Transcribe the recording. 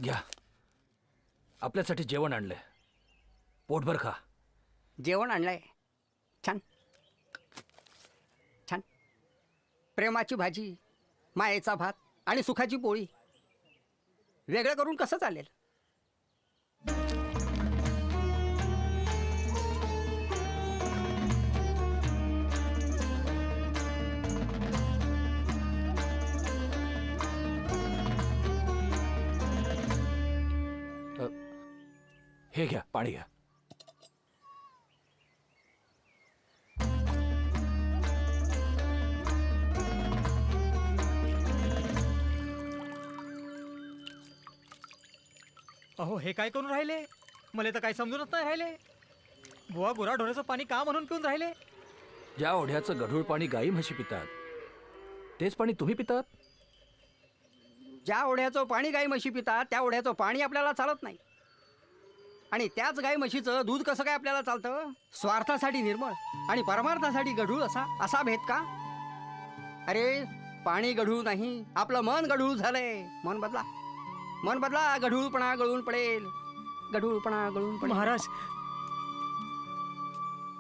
घ्या, आपल्यासाठी जेवण आणलंय, पोटभर खा. जेवण आणलंय, छान छान. प्रेमाची भाजी, मायेचा भात आणि सुखाची पोळी. वेगळं करून कसं चालेल? हे घ्या, पाणी घ्या. अहो हे काय करून राहिले? मला तर काही समजूनच नाही राहिले. बुवा गुरा ढोराचं पाणी का म्हणून पिऊन राहिले? ज्या ओढ्याचं गढूळ पाणी गाई म्हशी पितात, तेच पाणी तुम्ही पितात. ज्या ओढ्याचं पाणी गाई म्हशी पितात त्या ओढ्याचं पाणी आपल्याला चालत नाही. आणि त्याच गाई म्हशीचं दूध कसं काय आपल्याला चालतं? स्वार्थासाठी निर्मळ आणि परमार्थासाठी गढूळ असा भेद का? अरे पाणी गढूळ नाही, आपलं मन गढूळ झालंय. मन बदला, मन बदला. गढूळपणा गळून पडेल, गढूळपणा गळून पडेल. महाराज